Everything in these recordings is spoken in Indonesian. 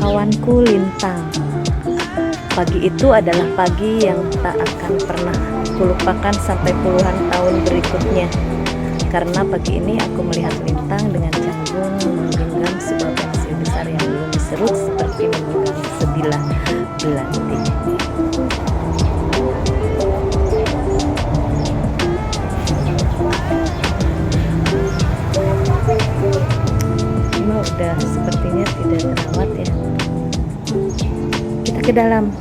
kawanku Lintang. Pagi itu adalah pagi yang tak akan pernah kulupakan sampai puluhan tahun berikutnya. Karena pagi ini aku melihat Lintang dengan canggung menggenggam sebuah pensil besar yang belum diserut seperti memegang sebilah belati. Cuma udah sepertinya tidak terawat ya. Kita ke dalam.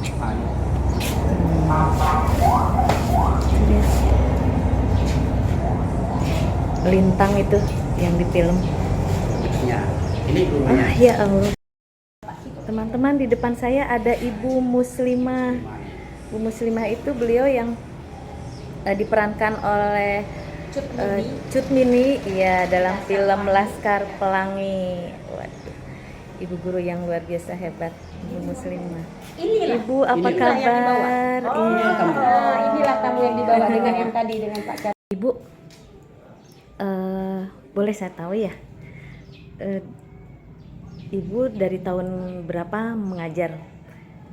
Lintang itu yang di film. Ya, ini gurunya. Ya Allah. Teman-teman, di depan saya ada Ibu Muslimah. Ibu Muslimah itu beliau yang diperankan oleh Cut Mini ya dalam film Laskar Pelangi. Waduh. Ibu guru yang luar biasa hebat, Ibu Muslimah. Inilah. Ibu apa kabar? Inilah tamu yang dibawa dengan yang tadi dengan Pak Cat. Ibu, boleh saya tahu ya, Ibu dari tahun berapa mengajar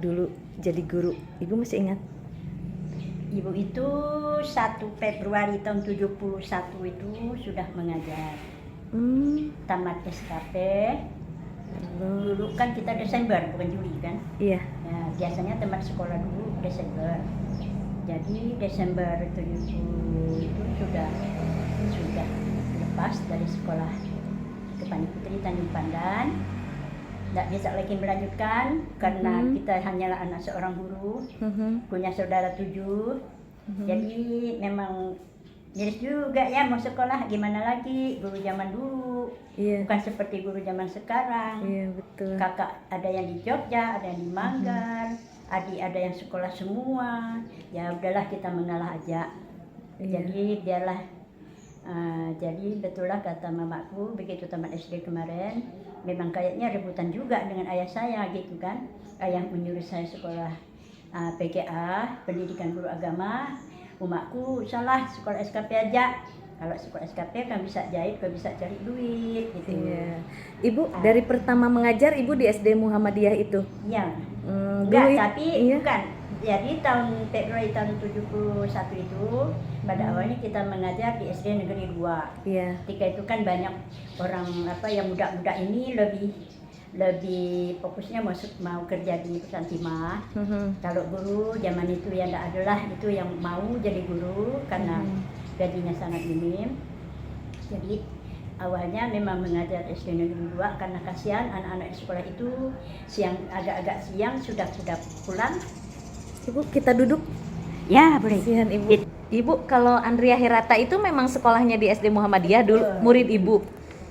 dulu jadi guru? Ibu masih ingat? Ibu itu 1 Februari tahun 71 itu sudah mengajar. Tamat SKP. Dulu kan kita Desember bukan Juli kan? Iya. Ya, biasanya tamat sekolah dulu Desember. Jadi Desember 70 itu sudah lepas dari sekolah Kepani Putri Tanjung Pandan. Tidak bisa lagi melanjutkan karena kita hanyalah anak seorang guru, punya saudara 7. Jadi memang miris juga ya mau sekolah, gimana lagi, guru zaman dulu. Iya. Bukan seperti guru zaman sekarang. Iya, betul. Kakak ada yang di Jogja, ada yang di Manggar, adik ada yang sekolah semua. Ya udahlah kita mengalah aja. Iya. Jadi biarlah. Jadi betullah kata mamaku begitu tamat SD kemarin, memang kayaknya rebutan juga dengan ayah saya gitu kan. Ayah menyuruh saya sekolah PGA, pendidikan guru agama. Umakku salah, sekolah SKP aja. Kalau sekolah SKP kan bisa jahit, kan bisa cari duit gitu. Iya. Ibu dari pertama mengajar Ibu di SD Muhammadiyah itu? Iya. Dulu Tapi iya. bukan. Jadi tahun Februari tahun 71 itu pada awalnya kita mengajar di SD Negeri 2. Iya. Ketika itu kan banyak orang yang muda-muda ini lebih fokusnya mau kerja di perusahaan timah. Kalau guru zaman itu ya tidak adalah itu yang mau jadi guru karena gajinya sangat minim. Jadi awalnya memang mengajar SD Negeri 2 karena kasihan anak-anak di sekolah itu agak-agak siang sudah pulang. Ibu, kita duduk. Ya boleh. Kasihan Ibu. Ibu, kalau Andrea Hirata itu memang sekolahnya di SD Muhammadiyah dulu, murid Ibu.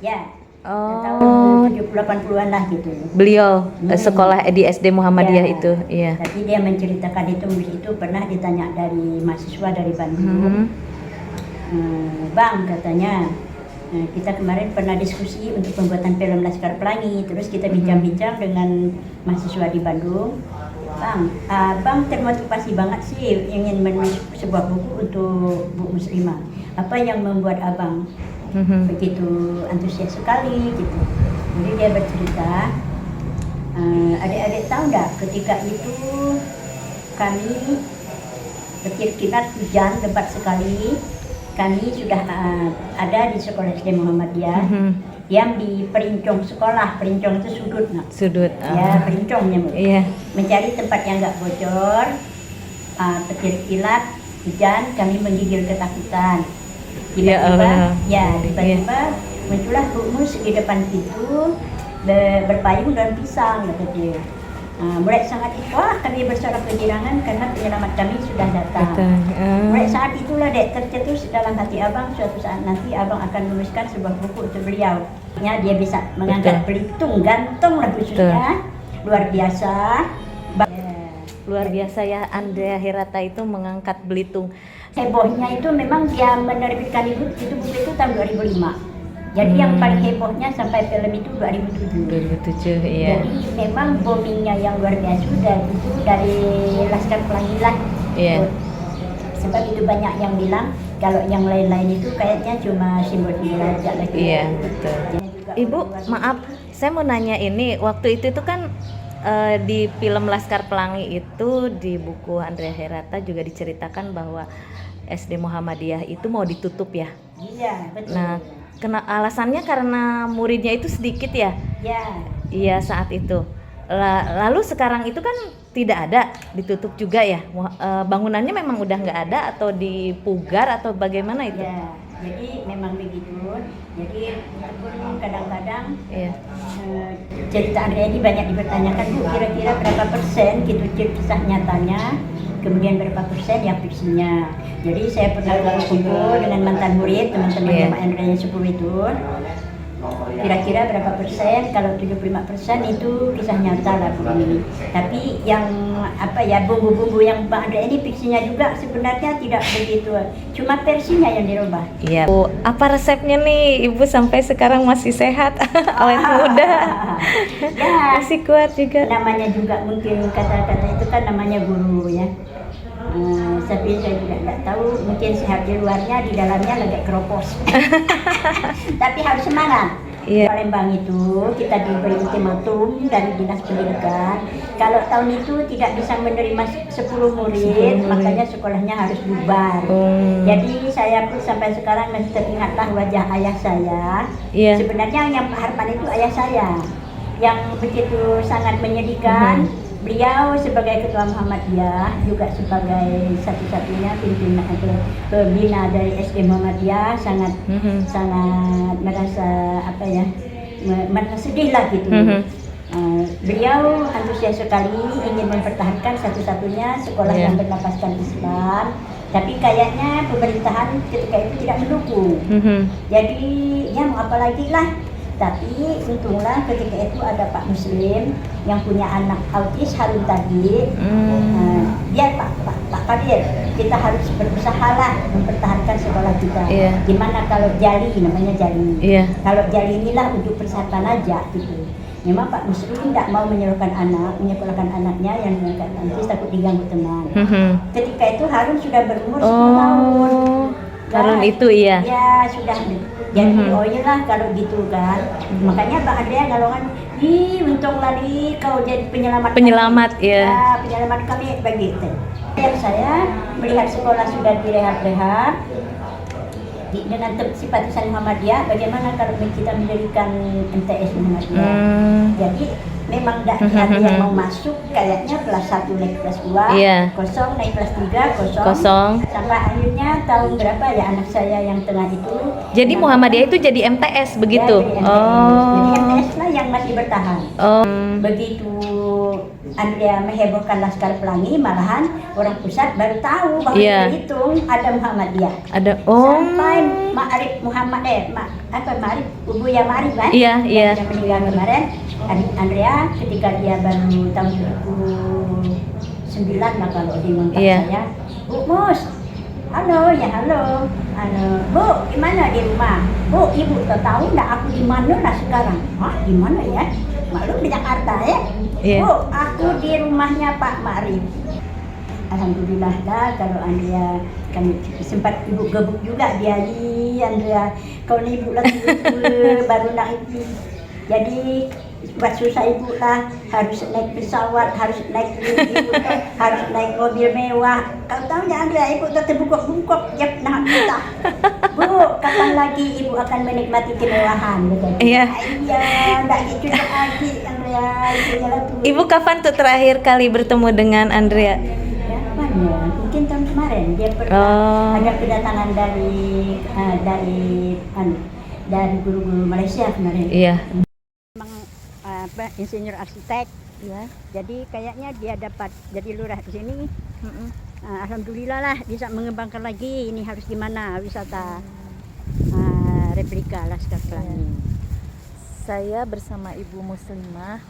Ya. Oh. Tahun 70-80-an lah gitu. Beliau sekolah di SD Muhammadiyah itu, iya. Tapi dia menceritakan itu pernah ditanya dari mahasiswa dari Bandung. Bang katanya, kita kemarin pernah diskusi untuk pembuatan film Laskar Pelangi, terus kita bincang-bincang dengan mahasiswa di Bandung. Bang termotivasi banget sih ingin menulis sebuah buku untuk Bu Muslimah. Apa yang membuat abang begitu antusias sekali gitu? Jadi dia bercerita, adik-adik tahu nggak ketika itu kami berkilat hujan lebat sekali. Kami sudah ada di sekolah SD Muhammadiyah yang di perincong sekolah. Perincong itu sudut, nak. Sudut. Ya, perincongnya. Iya. Mencari tempat yang nggak bocor. Petir kilat, hujan, kami menggigil ketakutan. Tiba-tiba muncullah Bu Mus di depan pintu berpayung daun pisang, kata dia. Mulai saat itu kami bersorak kegirangan karena penyelamat kami sudah datang. Mulai saat itulah dek tercetus dalam hati abang, suatu saat nanti abang akan menuliskan sebuah buku untuk beliau. Ya, dia bisa mengangkat Belitung, gantung lah khususnya. Luar biasa. Luar biasa ya, Andrea Hirata itu mengangkat Belitung. Hebohnya itu memang dia menerbitkan buku itu tahun 2005. Jadi yang paling hebohnya sampai film itu 2007. 2007, iya. Jadi memang boomingnya yang luar biasa itu dari Laskar Pelangi lah. Iya. Sebab itu banyak yang bilang kalau yang lain-lain itu kayaknya cuma simbol-simbol aja lagi. Iya, betul. Ibu, maaf, saya mau nanya ini, waktu itu kan di film Laskar Pelangi itu di buku Andrea Herata juga diceritakan bahwa SD Muhammadiyah itu mau ditutup ya. Iya, betul. Nah, alasannya karena muridnya itu sedikit ya. Ya, Iya saat itu. Lalu sekarang itu kan tidak ada, ditutup juga ya. Bangunannya memang udah nggak ada atau dipugar atau bagaimana itu? ya. Jadi memang begitu. Jadi walaupun kadang-kadang Iya. cerita Andrea ini banyak dipertanyakan, Bu, kira-kira berapa persen gitu kisah nyatanya, kemudian berapa persen yang fiksinya. Jadi saya pernah kumpul dengan mantan murid, teman-teman Iya. Pak Andrea yang 10 itu. Kira-kira berapa persen? Kalau 75% itu kisah nyata lah Bu ini. Tapi yang apa ya, bumbu-bumbu yang Pak Andrea ini fiksinya juga sebenarnya tidak begitu. Cuma versinya yang dirubah. Iya. Bu, apa resepnya nih? Ibu sampai sekarang masih sehat, awet muda, Ya, masih kuat juga. namanya juga mungkin kata-kata itu kan namanya guru ya. Tapi saya juga nggak tahu, mungkin sehat di luarnya, di dalamnya lagi keropos. Tapi harus semangat. Iya. Palembang itu kita diberi ultimatum dari Dinas Pendidikan, kalau tahun itu tidak bisa menerima 10 murid, makanya sekolahnya harus bubar. Jadi saya pun sampai sekarang masih teringatlah wajah ayah saya. Iya. Sebenarnya yang harapan itu ayah saya, yang begitu sangat menyedihkan. Beliau sebagai Ketua Muhammadiyah, juga sebagai satu-satunya pimpinan atau pembina dari SD Muhammadiyah, sangat merasa apa ya, merasa sedih lah gitu. Beliau antusias sekali ingin mempertahankan satu-satunya sekolah yang berlapaskan Islam, tapi kayaknya pemerintahan ketika itu tidak mendukung. Jadi ya mau apa lagi lah. Tapi untunglah ketika itu ada Pak Muslim yang punya anak autis Harun tadi. Dia Pak Kadir, kita harus berusaha lah mempertahankan sekolah kita. Gimana kalau Jali, namanya Jali. Kalau Jali inilah untuk persatuan aja gitu. Memang Pak Muslim tidak mau menyekolahkan anaknya yang autis, takut diganggu teman. Ketika itu Harun sudah berumur 10 tahun. Harun itu iya. Ya sudah. Jadi oh iyalah kalau gitu kan. Makanya Mbak Andrea ngalongan, untung lagi kau jadi penyelamat. Penyelamat kami. ya. Penyelamat kami begitu. Yang saya melihat sekolah sudah direhab-rehab dengan simpatisan Muhammadiyah, bagaimana kalau kita mendirikan MTS Muhammadiyah? Jadi memang tidak ada yang mau masuk, kayaknya kelas 1 naik kelas 2, kosong, naik kelas 3, kosong. Sampai akhirnya tahun berapa ya anak saya yang tengah itu. Jadi Muhammadiyah itu jadi MTS begitu? Ya, jadi MTS lah yang masih bertahan. Begitu Andrea menghebohkan Laskar Pelangi, malahan orang pusat baru tahu bahwa dihitung ada Muhammadiyah. Ada. Sampai Ma'arif Muhammad Ma'arif Ubuya Ma'arif kan? Iya. Yang meninggal kemarin, Andrea ketika dia baru tahun 2009 lah kalau di kontak saya, Bu Mus, halo, Bu, gimana di rumah? Bu, ibu tahu nggak aku di mana lah sekarang? Hah, di mana ya? Maklum di Jakarta ya? Bu, aku di rumahnya Pak Ma'arif. Alhamdulillah dah kalau Andrea kami sempat ibu gebuk juga dia Andrea kalau ibu lagi baru nak itu. Jadi buat susah ibu lah, harus naik pesawat, harus naik ibu, harus naik mobil mewah. Kau tahu ya Andrea, ibu tuh terbungkuk-bungkuk ya nak minta. Bu, kapan lagi ibu akan menikmati kemewahan? Iya, enggak gitu lagi Andrea. Ibu kapan tuh terakhir kali bertemu dengan Andrea? Mungkin tahun kemarin dia pernah ada kedatangan dari guru-guru Malaysia kemarin. Iya. Memang insinyur arsitek. Ya. Jadi kayaknya dia dapat jadi lurah di sini. Alhamdulillah lah bisa mengembangkan lagi. Ini harus gimana wisata replika Laskar Pelangi. Saya bersama Ibu Muslimah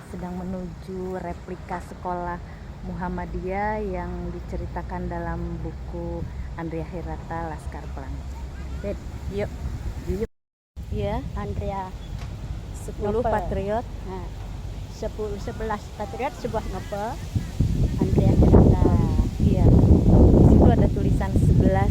sedang menuju replika sekolah Muhammadiyah yang diceritakan dalam buku Andrea Herata Laskar Pelangi. Yuk. Iya, Andrea 10 patriot. 11 patriot sebuah novel Andrea Herata. Iya. Di situ ada tulisan 11